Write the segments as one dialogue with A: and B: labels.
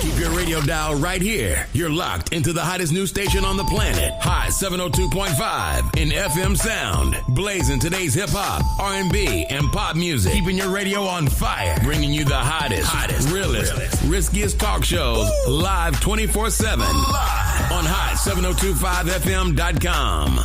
A: Keep your radio dial right here. You're locked into the hottest news station on the planet. Hot 702.5 in FM sound. Blazing today's hip hop, R&B, and pop music. Keeping your radio on fire. Bringing you the hottest, realest, riskiest talk shows live 24/7 on hot7025fm.com.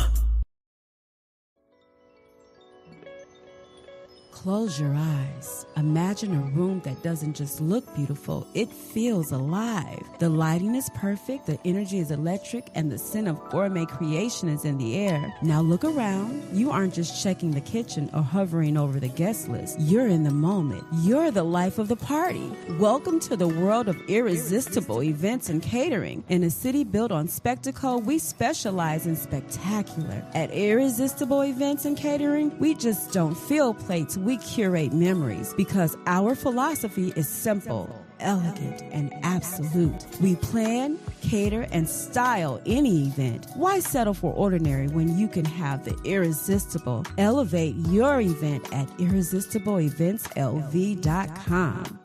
B: Close your eyes. Imagine a room that doesn't just look beautiful, it feels alive. The lighting is perfect, the energy is electric, and the scent of gourmet creation is in the air. Now look around. You aren't just checking the kitchen or hovering over the guest list. You're in the moment. You're the life of the party. Welcome to the world of irresistible events and catering. In a city built on spectacle, we specialize in spectacular. At Irresistible Events and Catering, we just don't fill plates, we curate memories because our philosophy is simple, elegant, and absolute. We plan, cater, and style any event. Why settle for ordinary when you can have the irresistible? Elevate your event at irresistibleeventslv.com.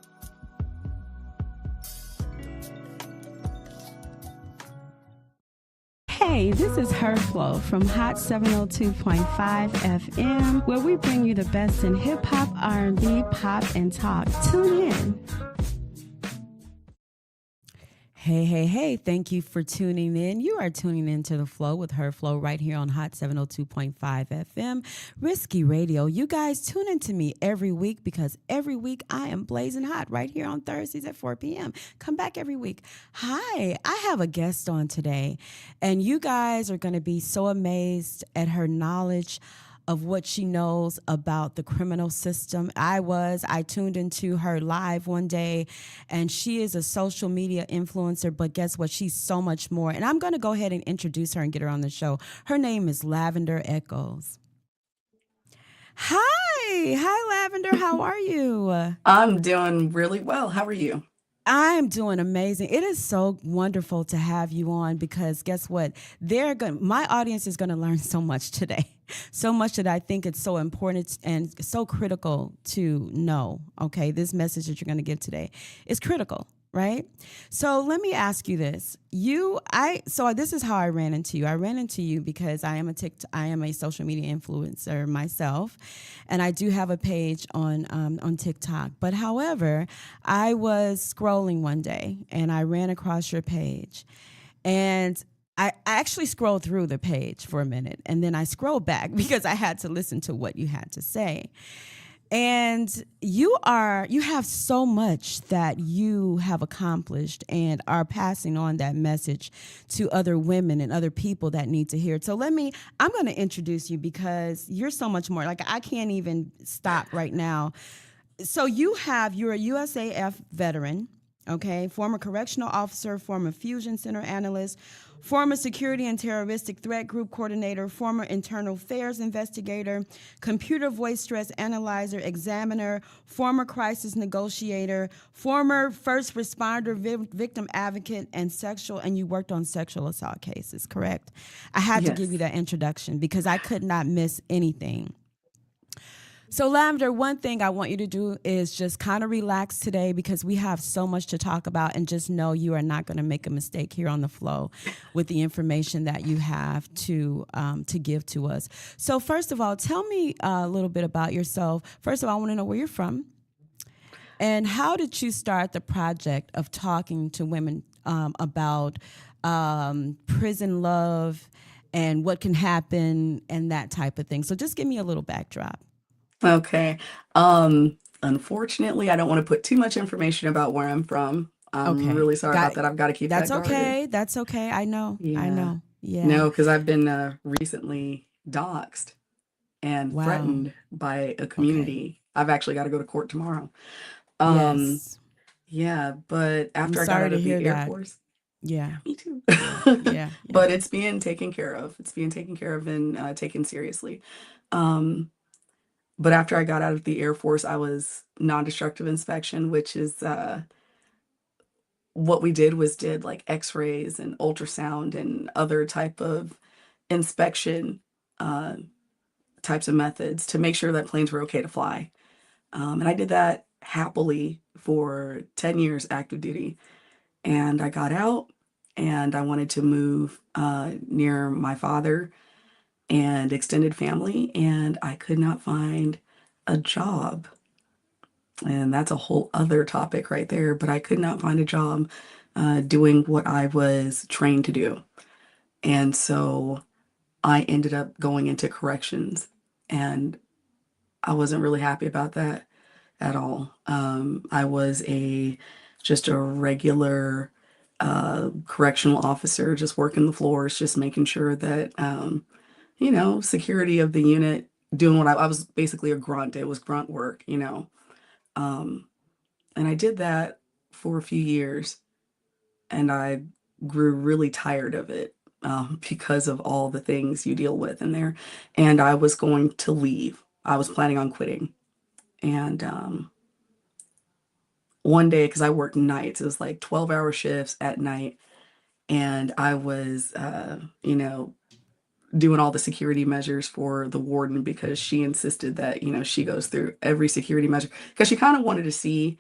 B: Hey, this is Her Flow from Hot 702.5 FM, where we bring you the best in hip-hop, R&B, pop, and talk. Tune in. Hey, thank you for tuning in. You are tuning into The Flow with Her Flow right here on Hot 702.5 FM, Risky Radio. You guys tune in to me every week because every week I am blazing hot right here on Thursdays at 4 p.m. Come back every week. Hi, I have a guest on today, and you guys are going to be so amazed at her knowledge of what she knows about the criminal system. I tuned into her live one day, and she is a social media influencer, but guess what? She's so much more. And I'm going to go ahead and introduce her and get her on the show. Her name is Lavender Echoes. Hi, Lavender. How are you?
C: I'm doing really well. How are you?
B: I'm doing amazing. It is so wonderful to have you on because guess what? My audience is going to learn so much today. So much that I think it's so important and so critical to know. Okay, this message that you're going to give today is critical, right? So let me ask you this. So this is how I ran into you. I ran into you because I am a social media influencer myself, and I do have a page on TikTok. But however, I was scrolling one day and I ran across your page, and I actually scrolled through the page for a minute, and then I scrolled back because I had to listen to what you had to say. And you have so much that you have accomplished and are passing on that message to other women and other people that need to hear it. So I'm going to introduce you because you're so much more. Like, I can't even stop right now. So you're a USAF veteran, okay, former correctional officer, former fusion center analyst, former security and terroristic threat group coordinator, former internal affairs investigator, computer voice stress analyzer, examiner, former crisis negotiator, former first responder, victim advocate, and you worked on sexual assault cases, correct? I had to give you that introduction because I could not miss anything. So, Lavender, one thing I want you to do is just kind of relax today because we have so much to talk about, and just know you are not going to make a mistake here on The Flow with the information that you have to give to us. So, first of all, tell me a little bit about yourself. First of all, I want to know where you're from, and how did you start the project of talking to women about prison love and what can happen and that type of thing. So, just give me a little backdrop.
C: Okay. Unfortunately, I don't want to put too much information about where I'm from. I'm really sorry about that. I've got to keep that guarded.
B: That's okay. I know. Yeah.
C: No, because I've been recently doxxed and threatened by a community. Okay. I've actually got to go to court tomorrow.
B: Yes.
C: Yeah, but after I got out of the Air Force.
B: Yeah.
C: Me too.
B: Yeah.
C: But it's being taken care of. It's being taken care of and taken seriously. But after I got out of the Air Force, I was non-destructive inspection, which is what we did like x-rays and ultrasound and other type of inspection types of methods to make sure that planes were okay to fly. And I did that happily for 10 years active duty. And I got out and I wanted to move near my father and extended family, and I could not find a job. And that's a whole other topic right there, but I could not find a job doing what I was trained to do. And so I ended up going into corrections, and I wasn't really happy about that at all. I was just a regular correctional officer, just working the floors, just making sure that security of the unit, doing what I was basically a grunt. It was grunt work. Um, and I did that for a few years, and I grew really tired of it because of all the things you deal with in there. And I was going to leave. I was planning on quitting. And one day, because I worked nights, it was like 12-hour shifts at night. And I was, doing all the security measures for the warden because she insisted that, she goes through every security measure because she kind of wanted to see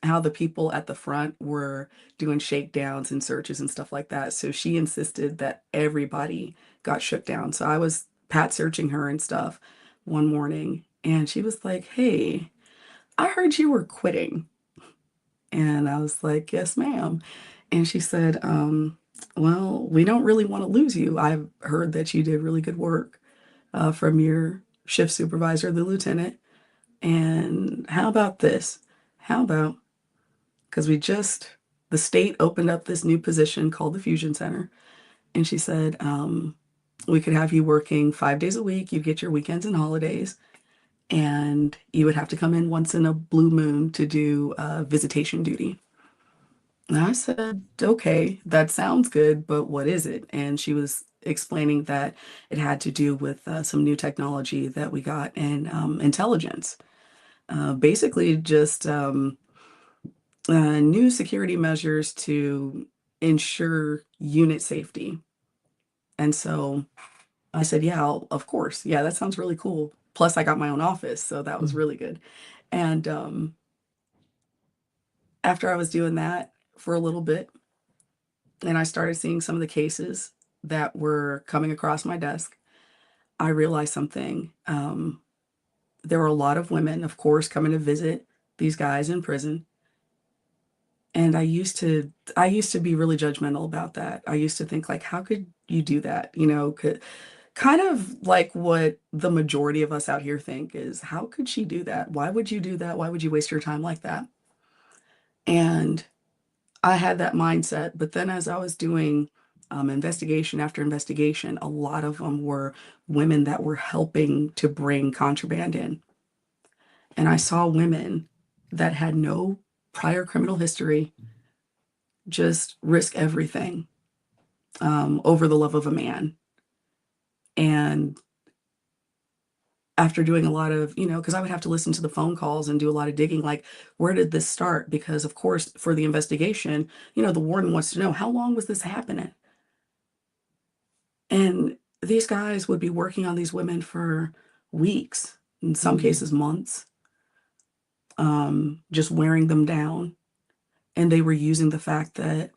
C: how the people at the front were doing shakedowns and searches and stuff like that. So she insisted that everybody got shook down. So I was pat searching her and stuff one morning, and she was like, "Hey, I heard you were quitting." And I was like, "Yes, ma'am." And she said, "Well, we don't really want to lose you. I've heard that you did really good work from your shift supervisor, the lieutenant. And how about this? How about, because the state opened up this new position called the Fusion Center." And she said, "We could have you working 5 days a week. You get your weekends and holidays. And you would have to come in once in a blue moon to do visitation duty." And I said, "Okay, that sounds good, but what is it?" And she was explaining that it had to do with some new technology that we got in intelligence. Basically, just new security measures to ensure unit safety. And so I said, "Yeah, of course. Yeah, that sounds really cool." Plus, I got my own office, so that was
B: Mm.
C: really good. And after I was doing that for a little bit, and I started seeing some of the cases that were coming across my desk, I realized something. There were a lot of women, of course, coming to visit these guys in prison. And I used to be really judgmental about that. I used to think like, how could you do that? Kind of like what the majority of us out here think is, how could she do that? Why would you do that? Why would you waste your time like that? And I had that mindset. But then as I was doing investigation after investigation, a lot of them were women that were helping to bring contraband in. And I saw women that had no prior criminal history just risk everything over the love of a man. And after doing a lot of, because I would have to listen to the phone calls and do a lot of digging, like, where did this start? Because, of course, for the investigation, the warden wants to know, how long was this happening? And these guys would be working on these women for weeks, in some cases, months, just wearing them down. And they were using the fact that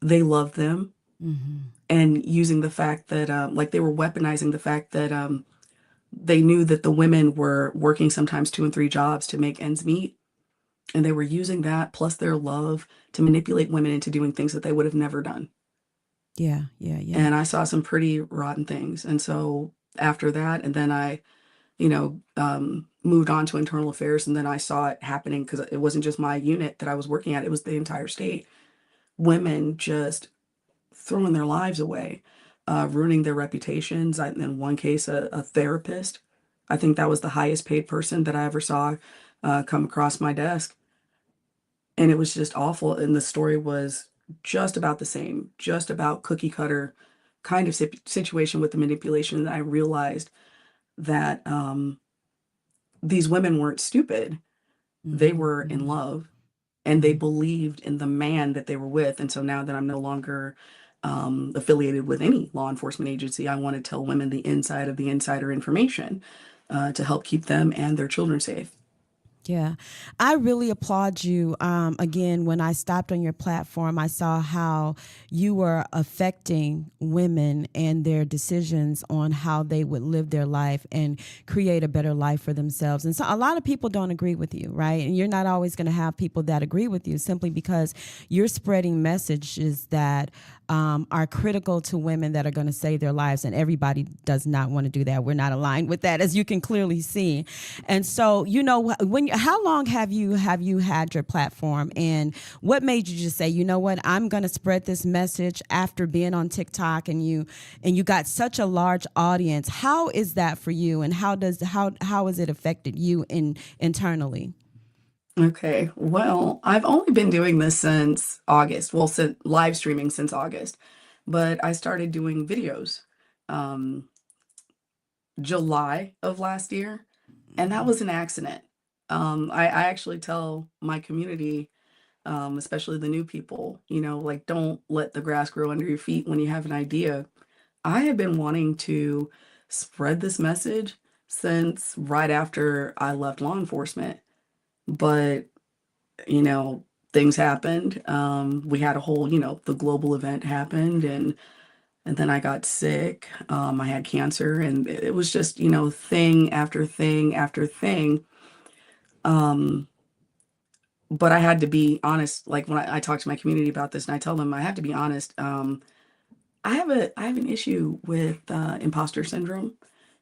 C: they loved them, and using the fact that, like, they were weaponizing the fact that they knew that the women were working sometimes 2 and 3 jobs to make ends meet. And they were using that plus their love to manipulate women into doing things that they would have never done.
B: Yeah, yeah, yeah.
C: And I saw some pretty rotten things. And so after that, and then I, moved on to internal affairs, and then I saw it happening because it wasn't just my unit that I was working at, it was the entire state. Women just throwing their lives away, ruining their reputations. In one case, a therapist. I think that was the highest paid person that I ever saw come across my desk. And it was just awful. And the story was just about the same, just about cookie cutter kind of situation with the manipulation. And I realized that these women weren't stupid. They were in love, and they believed in the man that they were with. And so now that I'm no longer affiliated with any law enforcement agency, I want to tell women the inside of the insider information to help keep them and their children safe.
B: Yeah, I really applaud you. Again, when I stopped on your platform, I saw how you were affecting women and their decisions on how they would live their life and create a better life for themselves. And so a lot of people don't agree with you, right? And you're not always going to have people that agree with you simply because you're spreading messages that are critical to women that are going to save their lives. And everybody does not want to do that. We're not aligned with that, as you can clearly see. And so, how long have you had your platform, and what made you just say, you know what, I'm going to spread this message after being on TikTok, and you got such a large audience? How is that for you, and how has it affected you internally?
C: Okay. Well, I've only been doing this since August. Well, since live streaming since August, but I started doing videos um July of last year, and that was an accident. I actually tell my community, especially the new people, like, don't let the grass grow under your feet when you have an idea. I have been wanting to spread this message since right after I left law enforcement, but you know, things happened. We had a whole, the global event happened, and then I got sick. I had cancer, and it was just, thing after thing after thing. Um, but I had to be honest. Like when I talk to my community about this, and I tell them I have to be honest. I have an issue with imposter syndrome.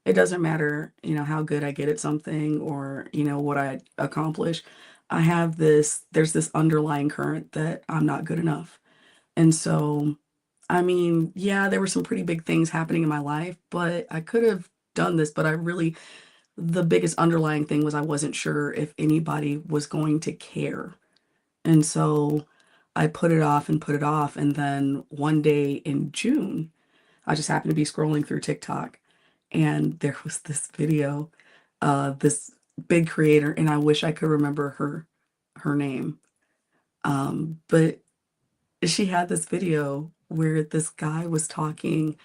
C: It doesn't matter, how good I get at something, or, what I accomplish. There's this underlying current that I'm not good enough. And so, I mean, yeah, there were some pretty big things happening in my life, but I could have done this, but the biggest underlying thing was I wasn't sure if anybody was going to care. And so I put it off and put it off. And then one day in June, I just happened to be scrolling through TikTok, and there was this video, this big creator, and I wish I could remember her name. But she had this video where this guy was talking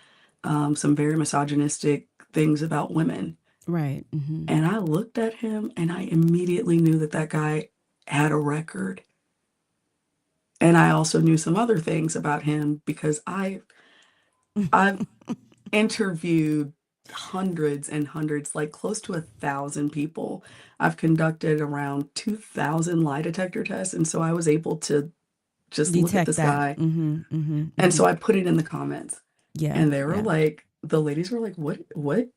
C: some very misogynistic things about women.
B: Right. Hmm.
C: And I looked at him and I immediately knew that that guy had a record. And I also knew some other things about him because I've interviewed hundreds and hundreds, like close to 1,000 people. I've conducted around 2,000 lie detector tests, and so I was able to just look at
B: Detect
C: this
B: that.
C: guy.
B: Hmm. Hmm.
C: And
B: Hmm.
C: so I put it in the comments,
B: Yeah.
C: and they were
B: Yeah.
C: like, the ladies were like, what?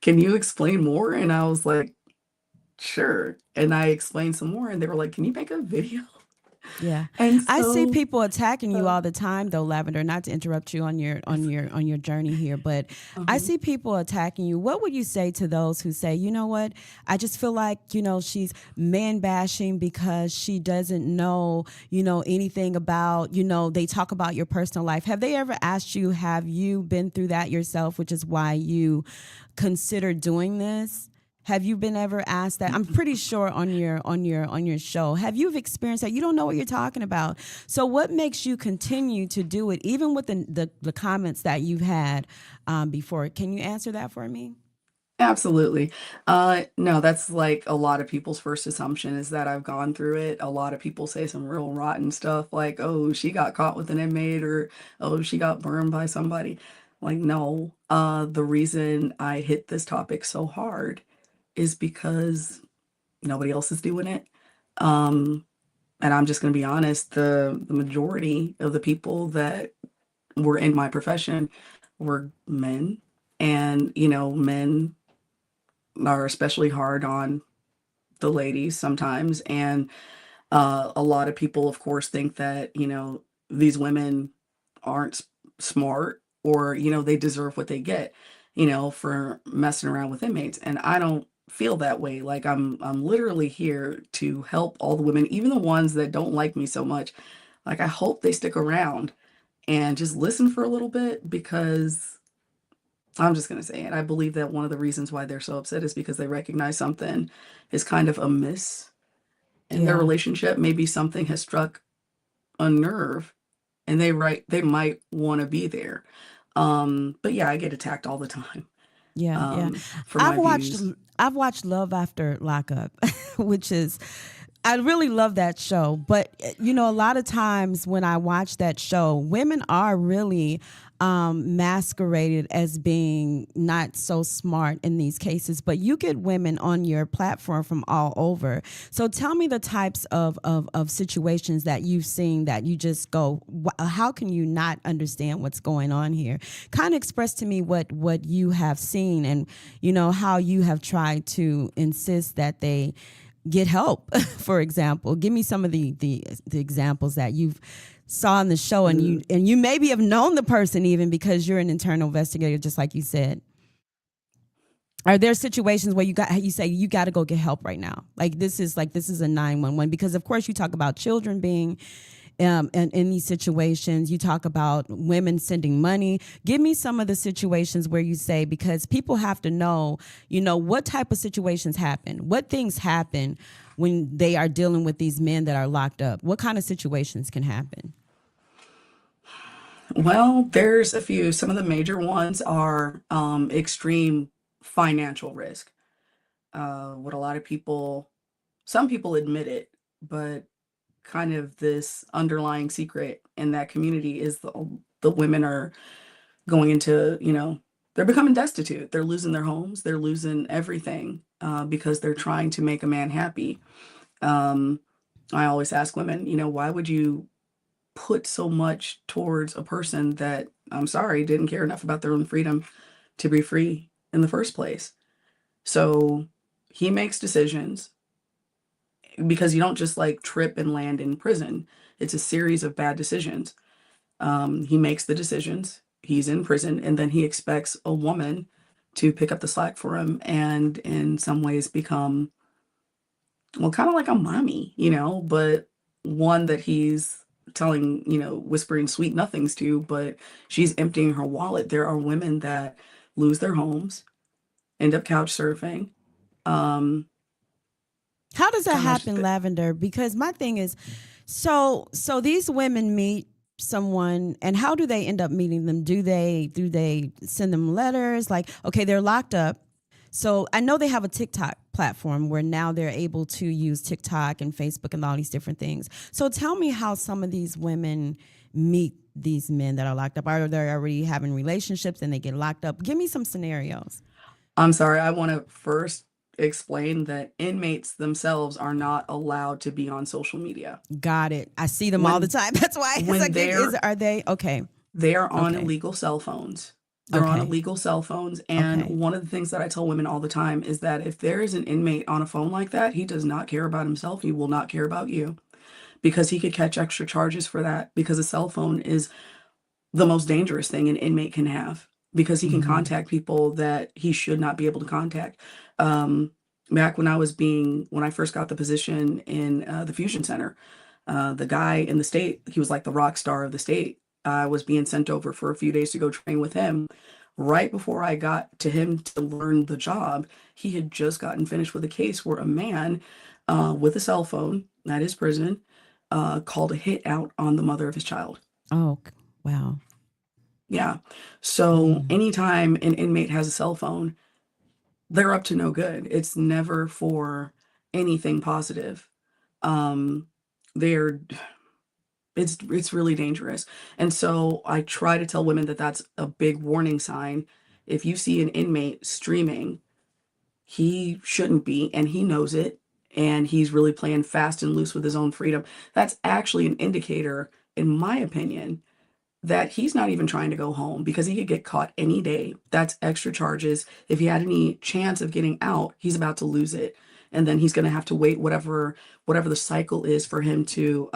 C: Can you explain more? And I was like, sure. And I explained some more, and they were like, can you make a video?
B: Yeah.
C: And
B: I see
C: so,
B: people attacking you
C: uh,
B: all the time though, Lavender, not to interrupt you on your journey here, but I
C: uh-huh.
B: see people attacking you. What would you say to those who say, "You know what? I just feel like, she's man bashing because she doesn't know, anything about, they talk about your personal life." Have they ever asked you, have you been through that yourself, which is why you consider doing this? Have you been ever asked that? I'm pretty sure on your show. Have you experienced that? You don't know what you're talking about. So what makes you continue to do it, even with the comments that you've had before? Can you answer that for me?
C: Absolutely. No, that's like a lot of people's first assumption is that I've gone through it. A lot of people say some real rotten stuff like, oh, she got caught with an inmate, or oh, she got burned by somebody. Like, no. The reason I hit this topic so hard is because nobody else is doing it. Um, and I'm just going to be honest, the majority of the people that were in my profession were men. And, men are especially hard on the ladies sometimes. And a lot of people, of course, think that, these women aren't smart, or, they deserve what they get, for messing around with inmates. And I don't feel that way. Like I'm literally here to help all the women, even the ones that don't like me so much. Like I hope they stick around and just listen for a little bit, because I'm just going to say it. I believe that one of the reasons why they're so upset is because they recognize something is kind of amiss in their
B: Yeah.
C: relationship. Maybe something has struck a nerve, and they might want to be there. But yeah, I get attacked all the time.
B: Yeah, yeah.
C: for
B: I've
C: my
B: watched
C: views.
B: I've watched Love After Lockup, which is I really love that show. But a lot of times when I watch that show, women are really masqueraded as being not so smart in these cases. But you get women on your platform from all over. So tell me the types of situations that you've seen that you just go, how can you not understand what's going on here? Kind of express to me what you have seen and how you have tried to insist that they get help. For example, give me some of the examples that you've saw in the show, and you maybe have known the person even because you're an internal investigator, just like you said. Are there situations where you say you got to go get help right now? This is a 911, because of course you talk about children being in these situations. You talk about women sending money. Give me some of the situations where you say, because people have to know, what type of situations happen, what things happen when they are dealing with these men that are locked up. What kind of situations can happen?
C: Well, there's a few. Some of the major ones are extreme financial risk. What a lot of people, some people admit it, but kind of this underlying secret in that community is the women are going into, they're becoming destitute. They're losing their homes. They're losing everything because they're trying to make a man happy. Um, I always ask women, why would you put so much towards a person that, I'm sorry, didn't care enough about their own freedom to be free in the first place? So he makes decisions, because you don't just like trip and land in prison. It's a series of bad decisions. He makes the decisions, he's in prison, and then he expects a woman to pick up the slack for him and in some ways become, well, kind of like a mommy, but one that he's telling, whispering sweet nothings to, but she's emptying her wallet. There are women that lose their homes, end up couch surfing. Um,
B: How does that
C: gosh,
B: happen, Lavender? Because my thing is, so these women meet someone, and how do they end up meeting them? Do they send them letters? Like, okay, they're locked up. So I know they have a TikTok platform where now they're able to use TikTok and Facebook and all these different things. So tell me how some of these women meet these men that are locked up. Are they already having relationships and they get locked up? Give me some scenarios.
C: I'm sorry, I want to first explain that inmates themselves are not allowed to be on social media.
B: Got it. I see them all the
C: When
B: time. That's why it's
C: when
B: like,
C: they're
B: are they okay?
C: they are on
B: Okay.
C: illegal cell phones. They're on
B: Okay.
C: illegal cell phones. And
B: Okay.
C: one of the things that I tell women all the time is that if there is an inmate on a phone like that, he does not care about himself. He will not care about you, because he could catch extra charges for that, because a cell phone is the most dangerous thing an inmate can have, because he can
B: Mm-hmm.
C: contact people that he should not be able to contact. Um, Back when I first got the position in the Fusion Center, the guy in the state, he was like the rock star of the state. I was being sent over for a few days to go train with him. Right before I got to him to learn the job, he had just gotten finished with a case where a man with a cell phone at his prison called a hit out on the mother of his child.
B: Oh, wow.
C: Yeah. So
B: Mm.
C: anytime an inmate has a cell phone, they're up to no good. It's never for anything positive. Um, they're it's really dangerous. And so I try to tell women that that's a big warning sign. If you see an inmate streaming, he shouldn't be, and he knows it, and he's really playing fast and loose with his own freedom. That's actually an indicator, in my opinion, that he's not even trying to go home, because he could get caught any day. That's extra charges. If he had any chance of getting out, he's about to lose it. And then he's going to have to wait whatever the cycle is for him to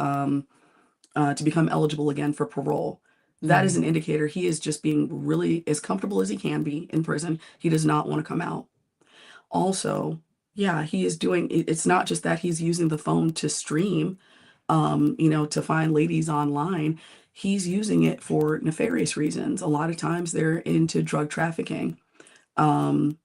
C: become eligible again for parole. That is
B: Mm.
C: an indicator he is just being really as comfortable as he can be in prison. He does not want to come out. Also, yeah, he is doing it's not just that he's using the phone to stream, to find ladies online. He's using it for nefarious reasons. A lot of times they're into drug trafficking. Um,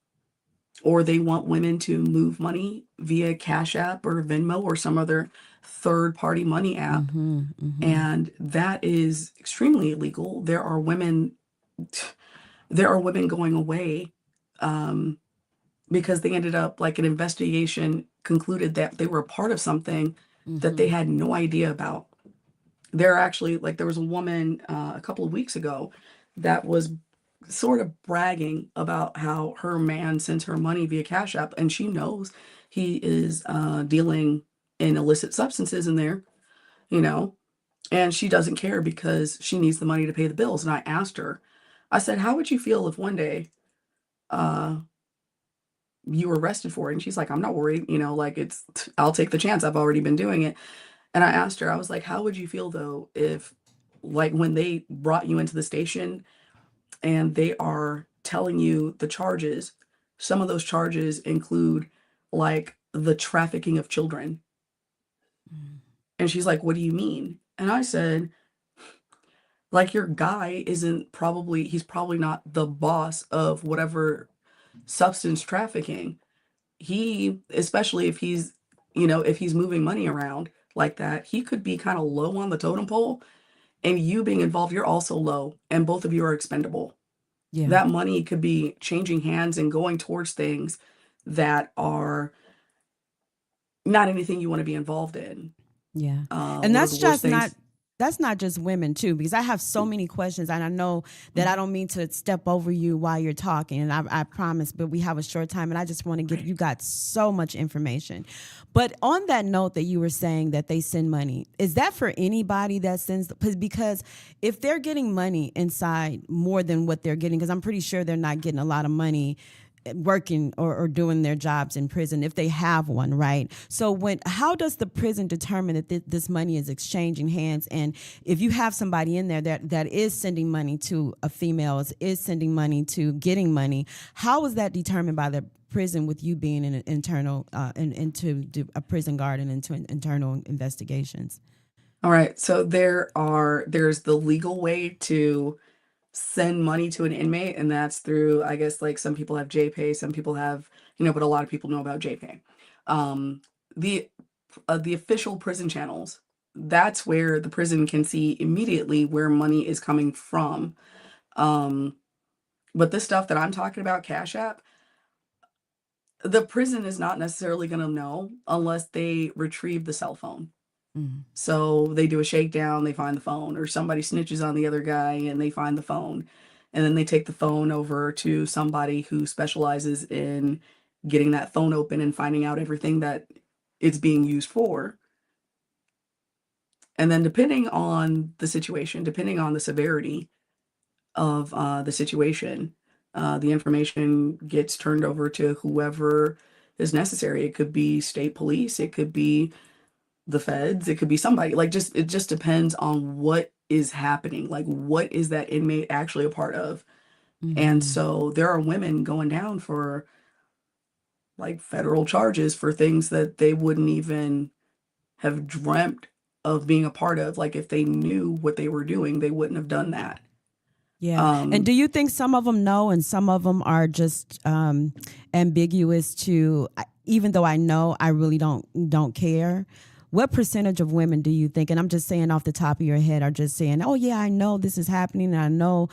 C: or they want women to move money via Cash App or Venmo or some other third party money app.
B: Mm-hmm. Mm-hmm.
C: And that is extremely illegal. There are women going away um, because they ended up, like, an investigation concluded that they were a part of something that they
B: Mm-hmm.
C: had no idea about. They're actually, like, there was a woman a couple of weeks ago that was sort of bragging about how her man sends her money via Cash App, and she knows he is dealing in illicit substances in there, you know, and she doesn't care because she needs the money to pay the bills. And I asked her, I said, how would you feel if one day uh, you were arrested for it? And she's like, I'm not worried, like, I'll take the chance. I've already been doing it. And I asked her, I was like, how would you feel though if, like, when they brought you into the station and they are telling you the charges, some of those charges include, like, the trafficking of children. And she's like, what do you mean? And I said, like, your guy he's probably not the boss of whatever substance trafficking. Especially if if he's moving money around like that, he could be kind of low on the totem pole, and you being involved, you're also low, and both of you are expendable.
B: Yeah.
C: That money could be changing hands and going towards things that are not anything you want to be involved in.
B: Yeah. And
C: One of the worst things.
B: that's not just women too, because I have so many questions and I know that I don't mean to step over you while you're talking, and I promise, but we have a short time and I just want to you got so much information. But on that note that you were saying that they send money, is that for anybody that sends? Because if they're getting money inside more than what they're getting, because I'm pretty sure they're not getting a lot of money working or doing their jobs in prison if they have one, right? So how does the prison determine that this money is exchanging hands? And if you have somebody in there that is sending money to a female, is sending money to getting money, how is that determined by the prison, with you being an internal into a prison guard and into internal investigations?
C: All right, so there's the legal way to send money to an inmate, and that's through, I guess, like, some people have JPay, some people have, but a lot of people know about JPay. Um, the the official prison channels, that's where the prison can see immediately where money is coming from. Um, but this stuff that I'm talking about, Cash App, the prison is not necessarily going to know unless they retrieve the cell phone.
B: Mm.
C: So they do a shakedown, they find the phone, or somebody snitches on the other guy and they find the phone. And then they take the phone over to somebody who specializes in getting that phone open and finding out everything that it's being used for. And then, depending on the situation, depending on the severity of the situation, the information gets turned over to whoever is necessary. It could be state police, it could be the feds, it could be somebody. Like, it just depends on what is happening. Like, what is that inmate actually a part of? And
B: Mm-hmm.
C: so there are women going down for, like, federal charges for things that they wouldn't even have dreamt of being a part of. Like, if they knew what they were doing, they wouldn't have done that.
B: Yeah. And
C: Um,
B: do you think some of them know and some of them are just ambiguous to, even though I know, I really don't care? What percentage of women do you think, and I'm just saying off the top of your head, are just saying, oh yeah, I know this is happening and I know,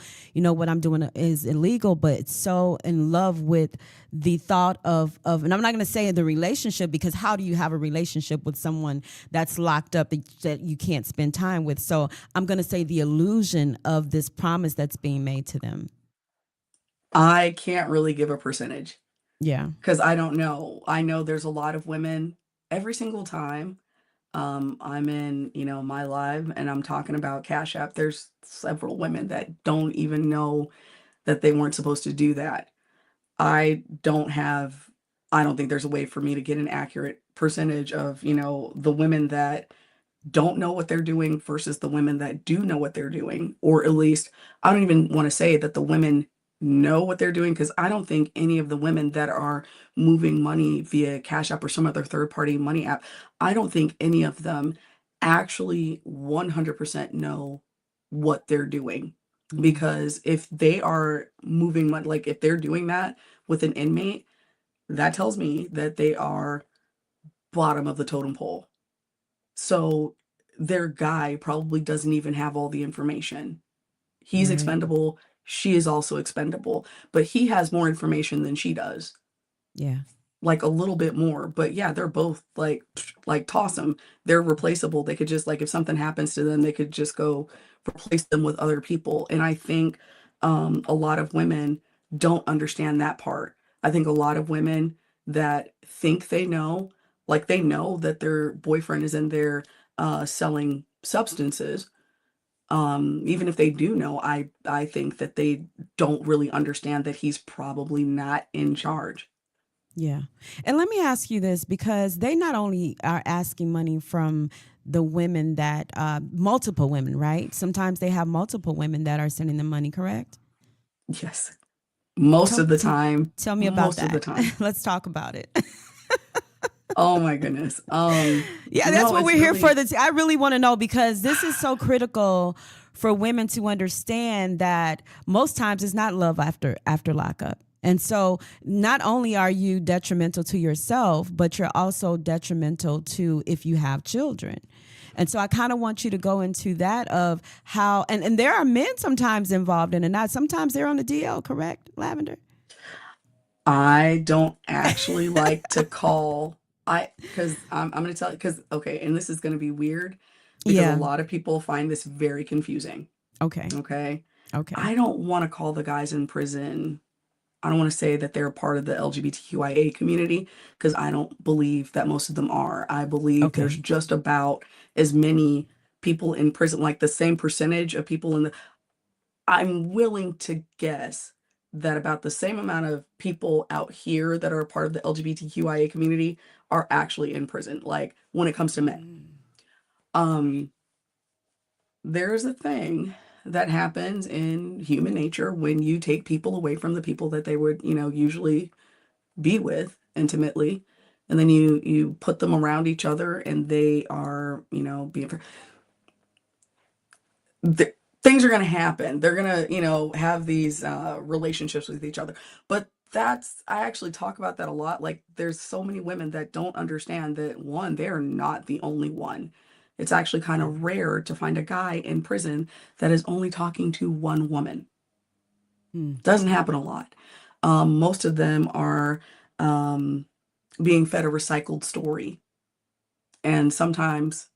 B: what I'm doing is illegal, but it's so in love with the thought of, and I'm not going to say the relationship, because how do you have a relationship with someone that's locked up that you can't spend time with? So I'm going to say the illusion of this promise that's being made to them.
C: I can't really give a percentage
B: Yeah.
C: because I don't know. I know there's a lot of women every single time I'm in, my live and I'm talking about Cash App. There's several women that don't even know that they weren't supposed to do that. I don't have, I don't think there's a way for me to get an accurate percentage of, the women that don't know what they're doing versus the women that do know what they're doing. Or at least, I don't even want to say that the women know what they're doing, because I don't think any of the women that are moving money via Cash App or some other third party money app, I don't think any of them actually 100% know what they're doing.
B: Mm.
C: Because if they are moving money, like, if they're doing that with an inmate, that tells me that they are bottom of the totem pole. So their guy probably doesn't even have all the information. He's
B: Right.
C: expendable. she is also expendable. But he has more information than she does.
B: Yeah.
C: Like a little bit more. But yeah, they're both like toss them. They're replaceable. They could just like, if something happens to them, they could just go replace them with other people. And I think a lot of women don't understand that part. I think a lot of women that think they know, like they know that their boyfriend is in there selling substances. Even if they do know, I think that they don't really understand that he's probably not in charge.
B: Yeah. And let me ask you this, because they not only are asking money from the women that, multiple women, right? Sometimes they have multiple women that are sending them money, correct?
C: Yes. Most
B: Tell,
C: of the
B: tell,
C: time.
B: tell me about
C: Most of the
B: that.
C: time.
B: Let's talk about it.
C: Oh my goodness.
B: Yeah, that's
C: No,
B: what
C: it's
B: we're here
C: really,
B: for. I really want to know, because this is so critical for women to understand that most times it's not love after lockup. And so not only are you detrimental to yourself, but you're also detrimental to if you have children. And so I kind of want you to go into that of how, and there are men sometimes involved in it. Not sometimes they're on the DL, correct, Lavender?
C: I don't actually like to call, because I'm going to tell you, because, okay, and this is going to be weird because a
B: Yeah.
C: lot of people find this very confusing.
B: Okay.
C: Okay.
B: Okay.
C: I don't want to call the guys in prison. I don't want to say that they're part of the LGBTQIA community, because I don't believe that most of them are. I believe there's
B: Okay.
C: just about as many people in prison, like the same percentage of people in the, I'm willing to guess that about the same amount of people out here that are a part of the LGBTQIA community are actually in prison, like when it comes to men. Um, there's a thing that happens in human nature when you take people away from the people that they would, usually be with intimately, and then you put them around each other, and they are, being things are going to happen. They're going to, have these relationships with each other. But I actually talk about that a lot. Like, there's so many women that don't understand that, one, they're not the only one. It's actually kind of rare to find a guy in prison that is only talking to one woman. Doesn't happen a lot. Most of them are being fed a recycled story. And sometimes,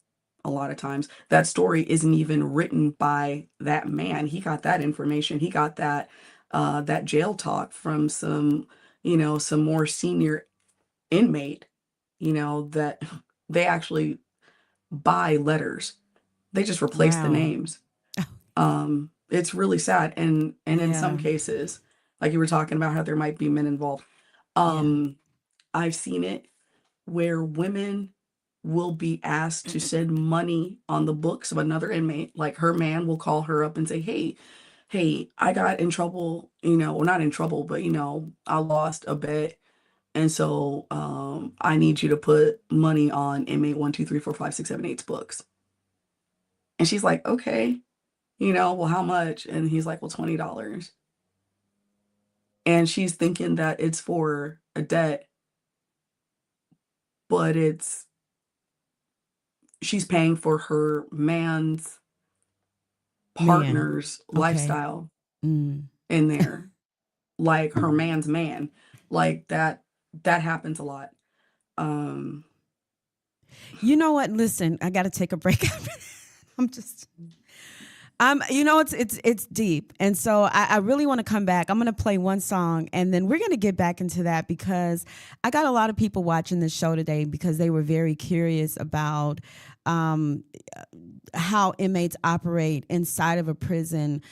C: a lot of times, that story isn't even written by that man. He got that information. He got that jail talk from some more senior inmate, that they actually buy letters. They just replace the
B: Wow.
C: names. It's really sad. And in some
B: Yeah.
C: cases, like you were talking about how there might be men involved.
B: Yeah.
C: I've seen it where women will be asked to send money on the books of another inmate. Like, her man will call her up and say, hey, I got in trouble, well, not in trouble, but I lost a bet. And so I need you to put money on inmate 1, 2, 3, 4, 5, 6, 7, 8's books. And she's like, okay, well, how much? And he's like, well, $20. And she's thinking that it's for a debt, but she's paying for her man's
B: Man.
C: partner's
B: Okay.
C: lifestyle
B: Mm.
C: in there. Like, her man's man. Like, that happens a lot.
B: You know what? Listen, I got to take a break. It's deep. And so I really want to come back. I'm going to play one song, and then we're going to get back into that, because I got a lot of people watching this show today because they were very curious about how inmates operate inside of a prison.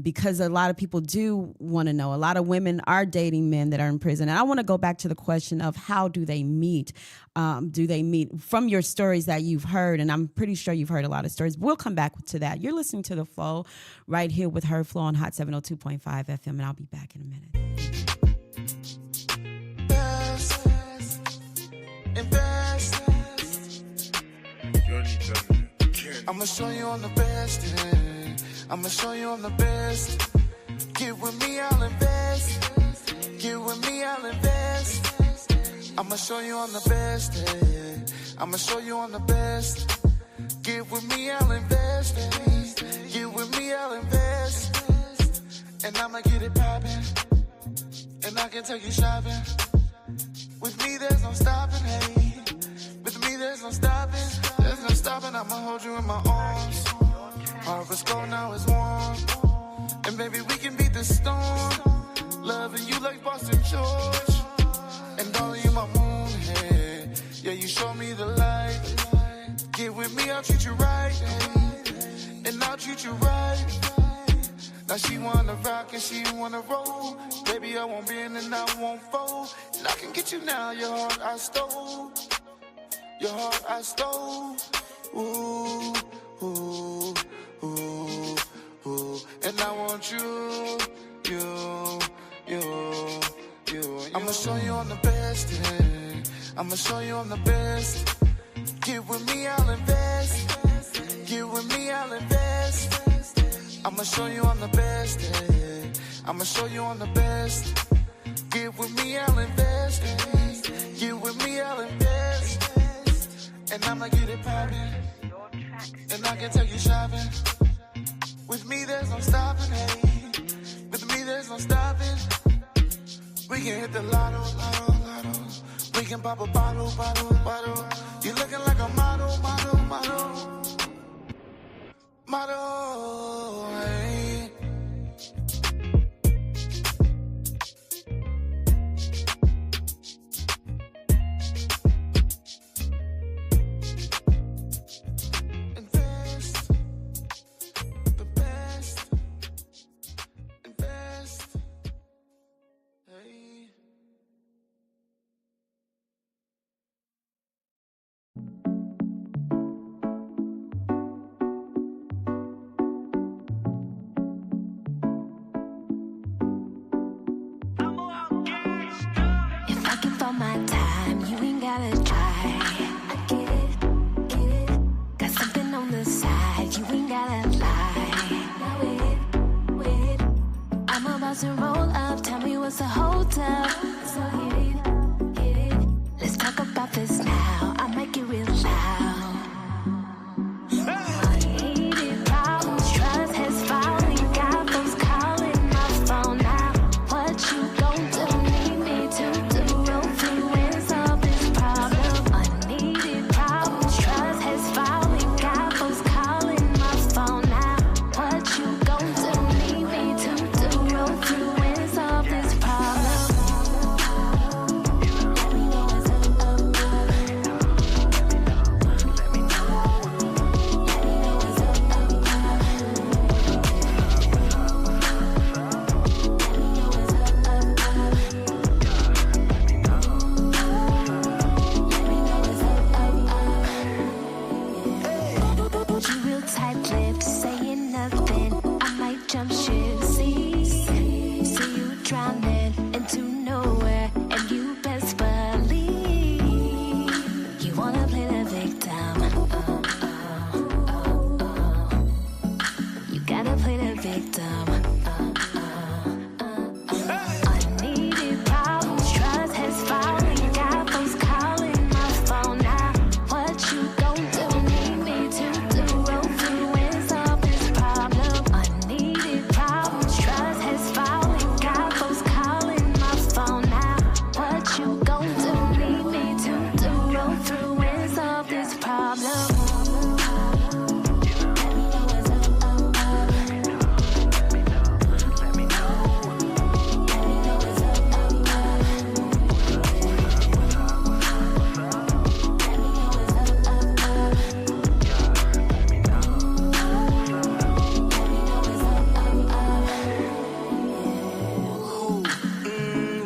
B: Because a lot of people do want to know. A lot of women are dating men that are in prison. And I want to go back to the question of, how do they meet? Do they meet? From your stories that you've heard, and I'm pretty sure you've heard a lot of stories. We'll come back to that. You're listening to The Flow right here with Her Flow on Hot 702.5 FM, and I'll be back in a minute.
D: I'ma show you I'm the best, yeah. I'ma show you I'm the best. Get with me, I'll invest. Get with me, I'll invest. I'ma show you I'm the best, yeah. I'ma show you I'm the best. Get with me, I'll invest. Get with me, I'll invest. and I'ma get it poppin', and I can take you shopping. With me, there's no stopping, hey. With me, there's no stopping. There's no stopping, I'ma hold you in my arms. Harvest go now is warm, and baby, we can beat the storm. Loving you like Boston George, and darling, you my moon, hey. Yeah, you show me the light. Get with me, I'll treat you right, hey. And I'll treat you right. Now she wanna rock and she wanna roll. Baby, I won't bend and I won't fold. And I can get you now, your heart I stole. Your heart I stole. Ooh, ooh, ooh, ooh. And I want you. I'ma show you I'm the best, yeah. I'ma show you I'm the best. Get with me, I'll invest. Get with me, I'll invest. I'ma show you I'm the best, yeah. I'ma show you I'm the best. Get with me, I'll invest. Get with me, I'll invest. And I'ma get it poppin', and I can take you shopping. With me, there's no stopping, hey. With me, there's no stopping. We can hit the lotto, lotto, lotto. We can pop a bottle, bottle, bottle. You looking like a model, model, model. Model, hey. Invest, the best. Invest, hey.
E: If I give all my time, you ain't gotta try. I get it, get it. Got something on the side, you ain't gotta lie. Now wait. I'm about to roll up, tell me what's the hold up. So get it. Let's talk about this now, I'll make it real loud. Unneeded problems, trust has finally got those calling my phone now. What you gon' do? Need me to do roll through and solve this problem. Unneeded problems, trust has finally got those calling my phone now. What you gon' do? Need me to do roll through and solve this problem. Let me know what's up. Let me know what's you real tight lipped, saying nothing. I might jump ship. See you drowning into nowhere, and you best believe you wanna play the victim. You gotta play the victim. Unneeded problems, trust has finally got those calling my phone now. What you gon' do? Need me to do roll through and solve this problem. Unneeded problems, trust has finally got those calling my phone now. What you gon' do? Need me to do roll through and solve this problem. Let me know what's up. Let me know what's up.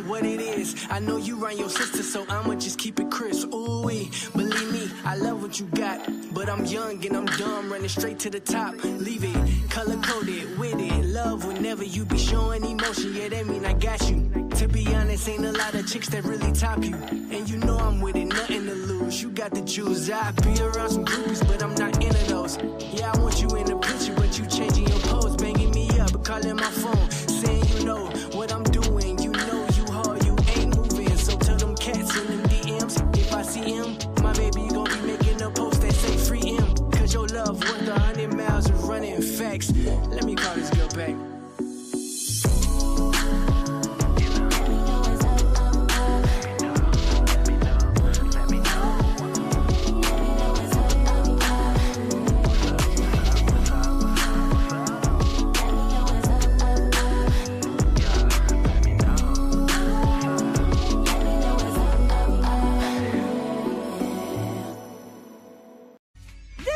F: What it is, I know you run your sister, so I'ma just keep it crisp. Ooh-wee, believe me, I love what you got, but I'm young and I'm dumb, running straight to the top. Leave it, color-coded, with it, love whenever you be showing emotion, yeah, that mean I got you. To be honest, ain't a lot of chicks that really top you, and you know I'm with it, nothing to lose. You got the juice, I be around some groupies, but I'm not into those. Yeah, I want you in the picture, but you changing your pose, banging me up, calling my phone, saying you know what I'm doing, you know you hard, you ain't moving, so tell them cats in them DMs, if I see him, my baby gon' be making a post that say free him, cause your love worth 100 miles of running facts. Let me call this girl back.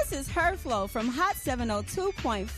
B: This is Her Flow from Hot 702.5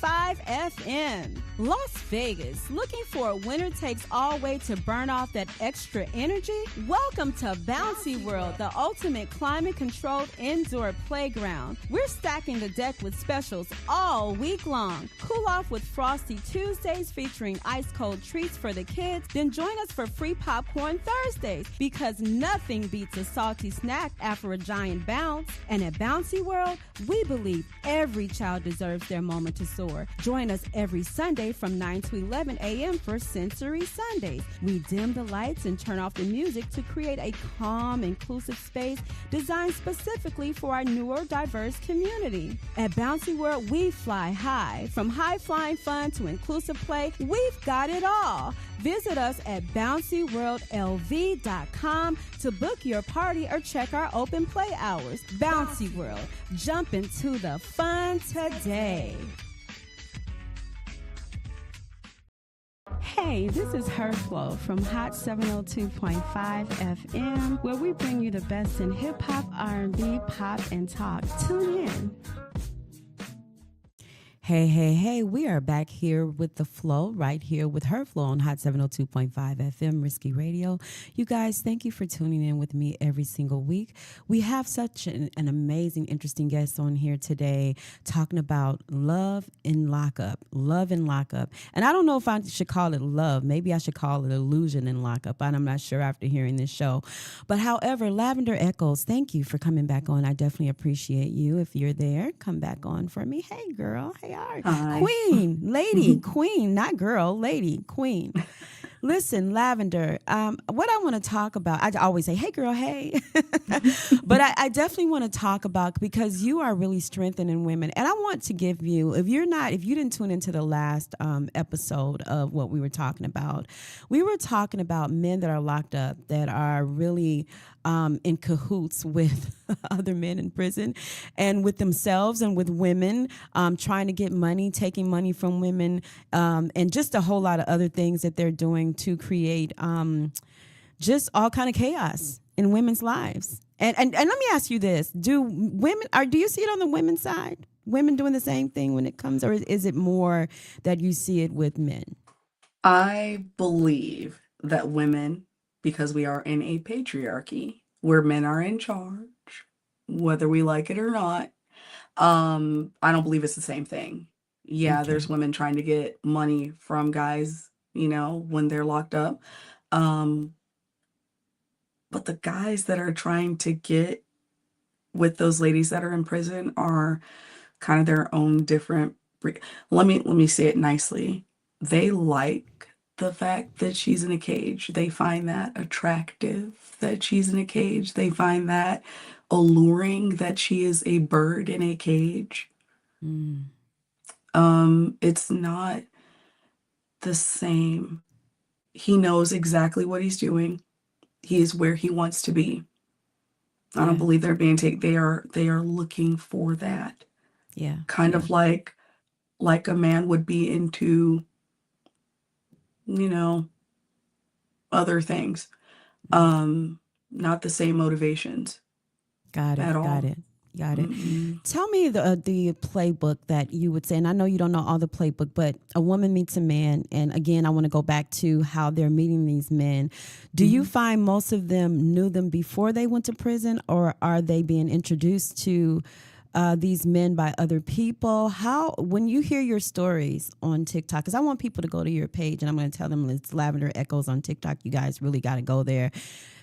B: FM. Las Vegas, looking for a winner takes all way to burn off that extra energy? Welcome to Bouncy World, the ultimate climate-controlled indoor playground. We're stacking the deck with specials all week long. Cool off with Frosty Tuesdays featuring ice-cold treats for the kids, then join us for free popcorn Thursdays, because nothing beats a salty snack after a giant bounce. And at Bouncy World, we believe every child deserves their moment to soar. Join us every Sunday from 9 to 11 a.m. for Sensory Sundays. We dim the lights and turn off the music to create a calm, inclusive space designed specifically for our newer, diverse community. At Bouncy World, we fly high. From high-flying fun to inclusive play, we've got it all. Visit us at bouncyworldlv.com to book your party or check our open play hours. Bouncy World, jump into the fun today. Hey, this is Her Flow from Hot 702.5 FM, where we bring you the best in hip-hop, R&B, pop, and talk. Tune in. Hey, we are back here with the flow, right here with Her Flow on Hot 702.5 FM, Risky Radio. You guys, thank you for tuning in with me every single week. We have such an amazing, interesting guest on here today talking about love in lockup. And I don't know if I should call it love. Maybe I should call it illusion in lockup. I'm not sure after hearing this show. But however, Lavender Echoes, thank you for coming back on. I definitely appreciate you. If you're there, come back on for me. Hey, girl. Hey,
C: Hi.
B: Queen, lady, queen, not girl, lady, queen. Listen, Lavender, what I want to talk about, I always say, hey, girl, hey. But I definitely want to talk about, because you are really strengthening women. And I want to give you, if you didn't tune into the last episode of what we were talking about men that are locked up that are really in cahoots with other men in prison and with themselves and with women, trying to get money, taking money from women, and just a whole lot of other things that they're doing to create just all kind of chaos in women's lives. And let me ask you this: do you see it on the women's side? Women doing the same thing when it comes, or is it more that you see it with men?
C: I believe that women, because we are in a patriarchy where men are in charge, whether we like it or not, I don't believe it's the same thing. Yeah,
B: Okay.
C: there's women trying to get money from guys, when they're locked up. But the guys that are trying to get with those ladies that are in prison are kind of their own different let me say it nicely. They like the fact that she's in a cage. They find that attractive that she's in a cage. They find that alluring that she is a bird in a cage.
B: Mm.
C: It's not the same. He knows exactly what he's doing. He is where he wants to be. I don't
B: Yeah.
C: believe they're being taken. They are looking for that.
B: Yeah.
C: Kind of like a man would be into, other things. Not the same motivations
B: Got
C: at
B: it.
C: all.
B: Mm-mm. Tell me the playbook that you would say, and I know you don't know all the playbook, but a woman meets a man, and again, I want to go back to how they're meeting these men. Do you find most of them knew them before they went to prison, or are they being introduced to these men by other people? When you hear your stories on TikTok, because I want people to go to your page, and I'm going to tell them it's Lavender Echoes on TikTok. You guys really got to go there.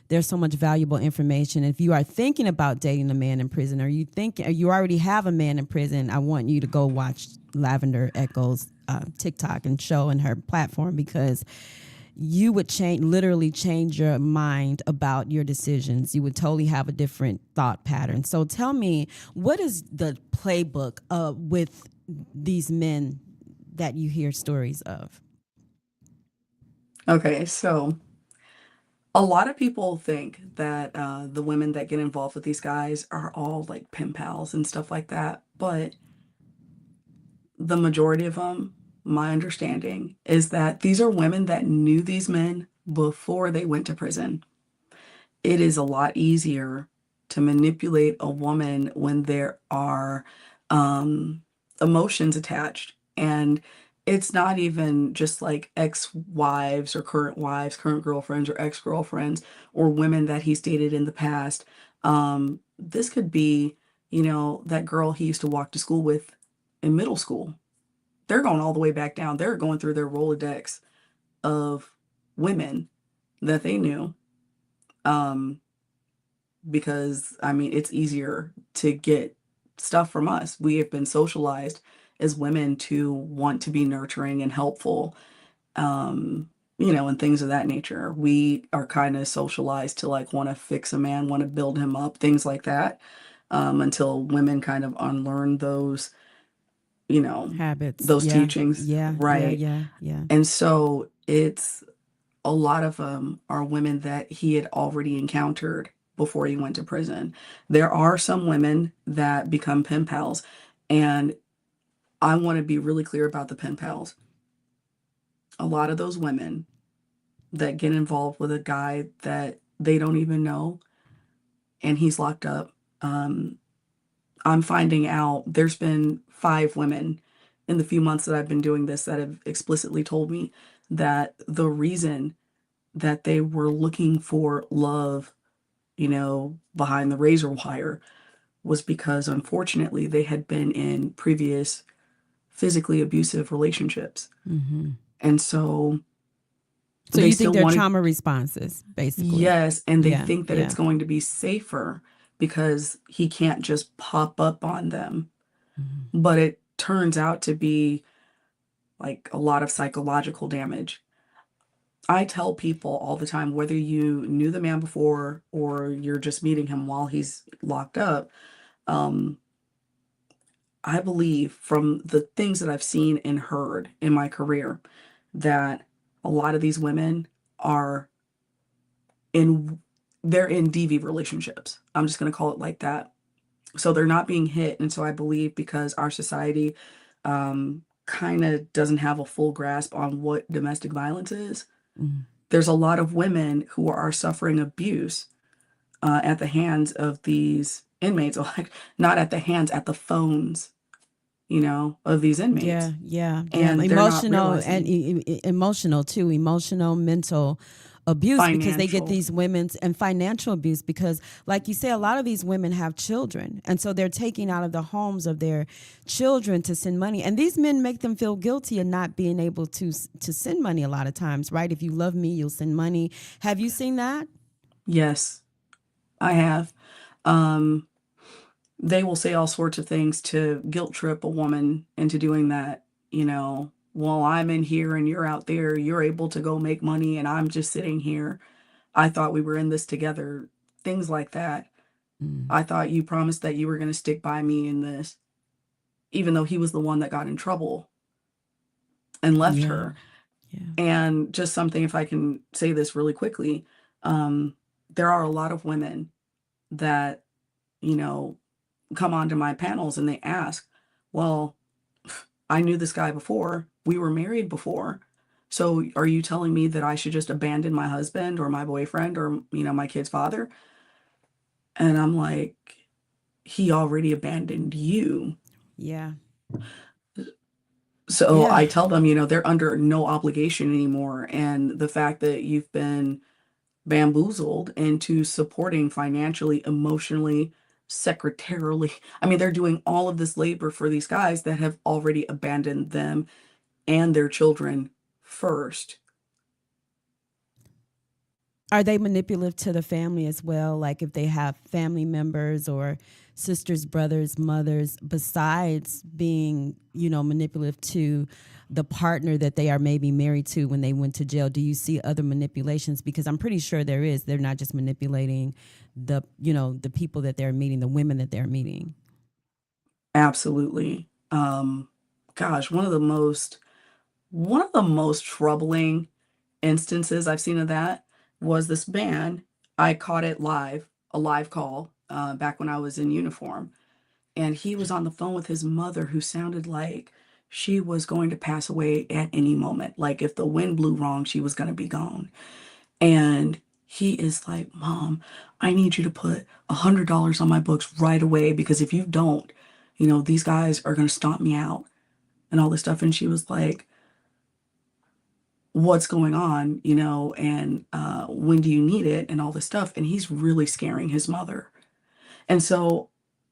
B: There's so much valuable information. If you are thinking about dating a man in prison, or you already have a man in prison, I want you to go watch Lavender Echoes TikTok and show and her platform, because you would literally change your mind about your decisions. You would totally have a different thought pattern. So tell me, what is the playbook with these men that you hear stories of?
C: Okay, so a lot of people think that the women that get involved with these guys are all like pen pals and stuff like that. But the majority of them, my understanding, is that these are women that knew these men before they went to prison. It is a lot easier to manipulate a woman when there are um, emotions attached. And it's not even just like ex-wives or current wives, current girlfriends or ex-girlfriends or women that he's dated in the past. This could be, that girl he used to walk to school with in middle school. They're going all the way back down. They're going through their Rolodex of women that they knew. Um, because I mean, it's easier to get stuff from us. We have been socialized as women to want to be nurturing and helpful, um, and things of that nature. We are kind of socialized to like want to fix a man, want to build him up, things like that, until women kind of unlearn you know,
B: Habits.
C: those
B: Yeah.
C: teachings,
B: Yeah. Yeah.
C: right?
B: Yeah. Yeah.
C: And so it's a lot of them are women that he had already encountered before he went to prison. There are some women that become pen pals, and I want to be really clear about the pen pals. A lot of those women that get involved with a guy that they don't even know and he's locked up, I'm finding out there's been 5 women in the few months that I've been doing this that have explicitly told me that the reason that they were looking for love, behind the razor wire was because unfortunately they had been in previous physically abusive relationships.
B: Mm-hmm.
C: And so
B: So
C: they
B: you think
C: still
B: they're
C: wanted,
B: trauma responses, basically?
C: yes, and they
B: Yeah.
C: think that
B: Yeah.
C: it's going to be safer because he can't just pop up on them.
B: Mm-hmm.
C: But it turns out to be like a lot of psychological damage. I tell people all the time, whether you knew the man before or you're just meeting him while he's locked up, um, I believe from the things that I've seen and heard in my career that a lot of these women are in they're in DV relationships. I'm just going to call it like that. So they're not being hit. And so I believe because our society kind of doesn't have a full grasp on what domestic violence is,
B: Mm-hmm.
C: there's a lot of women who are suffering abuse at the hands of these inmates, or like not at the hands, at the phones, of these inmates.
B: Yeah, yeah, yeah.
C: And they're not
B: Emotional and
C: realizing
B: emotional too. Emotional, mental abuse because they get
C: financial.
B: these women's and financial abuse because, like you say, a lot of these women have children, and so they're taking out of the homes of their children to send money, and these men make them feel guilty of not being able to send money a lot of times. Right? If you love me, you'll send money. Have you seen that?
C: Yes, I have. Um, they will say all sorts of things to guilt trip a woman into doing that. Well, I'm in here and you're out there, you're able to go make money and I'm just sitting here. I thought we were in this together. Things like that.
B: Mm.
C: I thought you promised that you were going to stick by me in this, even though he was the one that got in trouble and left
B: Yeah,
C: her.
B: yeah.
C: And just something, if I can say this really quickly, um, there are a lot of women that, you know, come onto my panels and they ask, well, I knew this guy before. We were married before. So are you telling me that I should just abandon my husband or my boyfriend or, my kid's father? And I'm like, he already abandoned you.
B: Yeah.
C: So
B: Yeah.
C: I tell them, they're under no obligation anymore. And the fact that you've been bamboozled into supporting financially, emotionally, secretarially. I mean, they're doing all of this labor for these guys that have already abandoned them and their children first.
B: Are they manipulative to the family as well? Like if they have family members or sisters, brothers, mothers, besides being, manipulative to the partner that they are maybe married to when they went to jail, do you see other manipulations? Because I'm pretty sure there is. They're not just manipulating the people that they're meeting, the women that they're meeting.
C: Absolutely. Gosh, one of the most troubling instances I've seen of that was this man. I caught it live, a live call, back when I was in uniform. And he was on the phone with his mother, who sounded like she was going to pass away at any moment. Like if the wind blew wrong, she was going to be gone. And he is like, Mom, I need you to put $100 on my books right away because if you don't, these guys are going to stomp me out and all this stuff. And she was like, what's going on, and when do you need it and all this stuff. And he's really scaring his mother. And so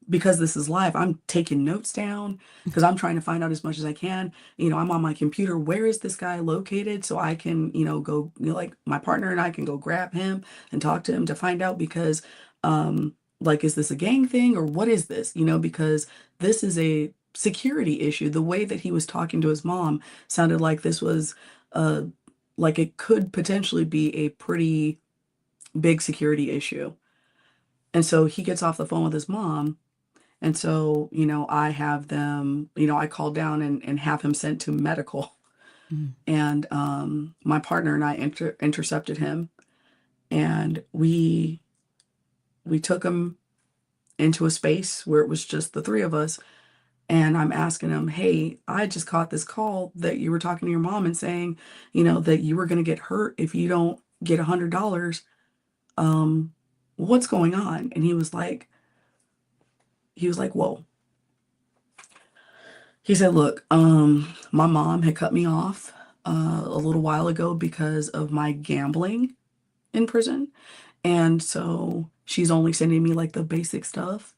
C: because this is live, I'm taking notes down because I'm trying to find out as much as I can. I'm on my computer. Where is this guy located? So I can, go, like my partner and I can go grab him and talk to him to find out because, like, is this a gang thing or what is this? Because this is a security issue. The way that he was talking to his mom sounded like this was, like it could potentially be a pretty big security issue. And so he gets off the phone with his mom. And so, I have them, I call down and have him sent to medical. And my partner and I intercepted him. And we took him into a space where it was just the three of us. And I'm asking him, hey, I just caught this call that you were talking to your mom and saying, that you were going to get hurt if you don't get $100. What's going on? And he was like, whoa. He said, look, my mom had cut me off a little while ago because of my gambling in prison. And so she's only sending me like the basic stuff.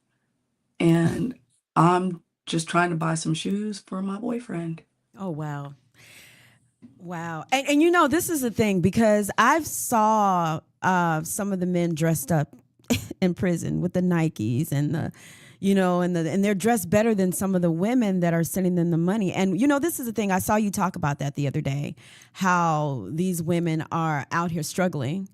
C: And I'm just trying to buy some shoes for my boyfriend.
B: Oh, wow. Wow. And this is the thing, because I've saw some of the men dressed up in prison with the Nikes and the, and they're dressed better than some of the women that are sending them the money. And, this is the thing. I saw you talk about that the other day, how these women are out here struggling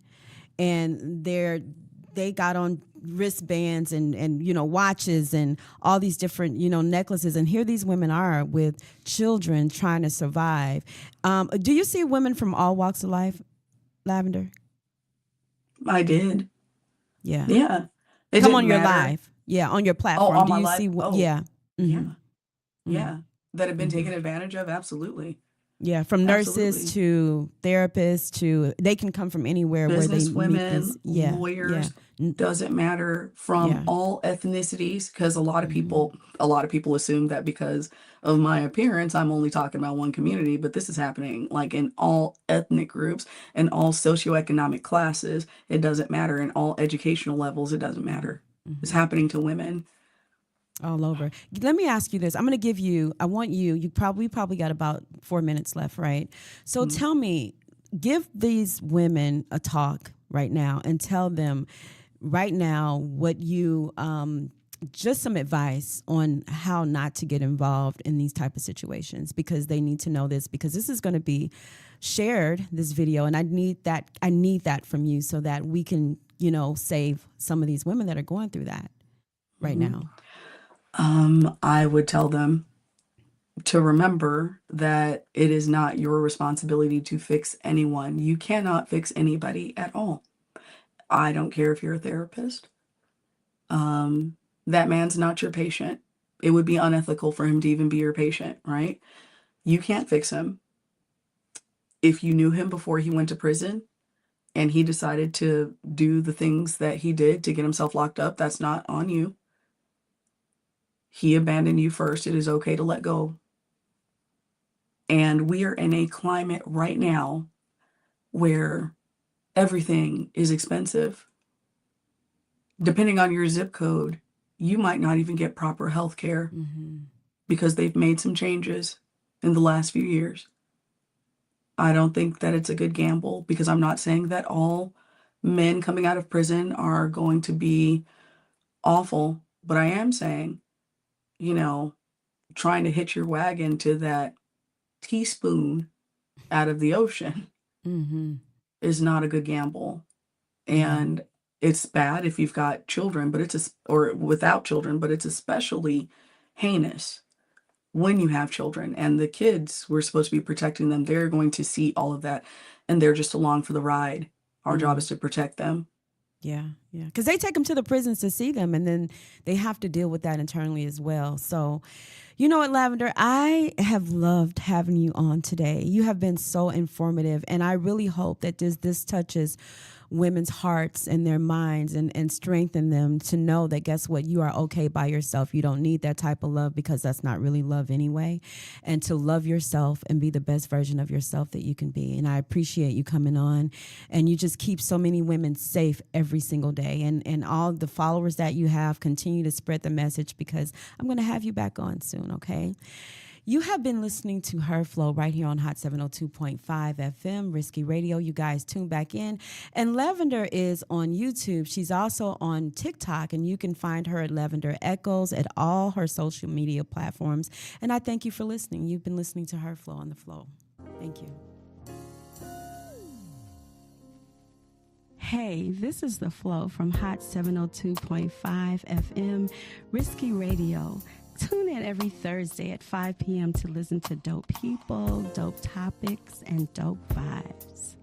B: and they got on wristbands and watches and all these different necklaces, and here these women are with children trying to survive. Do you see women from all walks of life, Lavender?
C: I did.
B: Yeah.
C: It
B: come on
C: didn't
B: your
C: matter.
B: live. Yeah, on your platform.
C: on
B: Do
C: my
B: you
C: live?
B: see
C: Oh,
B: yeah.
C: yeah.
B: Mhm.
C: Yeah. That have been taken advantage of? Absolutely.
B: Yeah, from nurses
C: Absolutely.
B: to therapists to they can come from anywhere where they
C: Business
B: meet
C: women,
B: this.
C: lawyers, doesn't matter, from
B: Yeah.
C: all ethnicities, because a lot of people assume that because of my appearance I'm only talking about one community, but this is happening like in all ethnic groups and all socioeconomic classes. It doesn't matter. In all educational levels, it doesn't matter. It's happening to women.
B: All over. Let me ask you this. I'm going to give you, I want you probably got about 4 minutes left, right? So tell me, give these women a talk right now and tell them right now what you, just some advice on how not to get involved in these type of situations, because they need to know this, because this is going to be shared, this video, and I need that from you so that we can, save some of these women that are going through that right now.
C: I would tell them to remember that it is not your responsibility to fix anyone. You cannot fix anybody at all. I don't care if you're a therapist. That man's not your patient. It would be unethical for him to even be your patient, right? You can't fix him. If you knew him before he went to prison and he decided to do the things that he did to get himself locked up, that's not on you. He abandoned you first. It is okay to let go. And we are in a climate right now where everything is expensive. Depending on your zip code, you might not even get proper health care because they've made some changes in the last few years. I don't think that it's a good gamble, because I'm not saying that all men coming out of prison are going to be awful, but I am saying, trying to hitch your wagon to that teaspoon out of the ocean is not a good gamble. And it's bad if you've got children, but or without children, but it's especially heinous when you have children. And the kids, we're supposed to be protecting them. They're going to see all of that, and they're just along for the ride. Our job is to protect them.
B: Yeah. Because they take them to the prisons to see them, and then they have to deal with that internally as well. So, you know what, Lavender, I have loved having you on today. You have been so informative, and I really hope that this touches women's hearts and their minds and strengthen them to know that, guess what, you are okay by yourself. You don't need that type of love because that's not really love anyway. And to love yourself and be the best version of yourself that you can be. And I appreciate you coming on, and you just keep so many women safe every single day. And all the followers that you have, continue to spread the message, because I'm going to have you back on soon, okay? You have been listening to Her Flow right here on Hot 702.5 FM, Risky Radio. You guys tune back in. And Lavender is on YouTube. She's also on TikTok, and you can find her at Lavender Echoes at all her social media platforms. And I thank you for listening. You've been listening to Her Flow on the Flow. Thank you. Hey, this is The Flow from Hot 702.5 FM, Risky Radio. Tune in every Thursday at 5 p.m. to listen to dope people, dope topics, and dope vibes.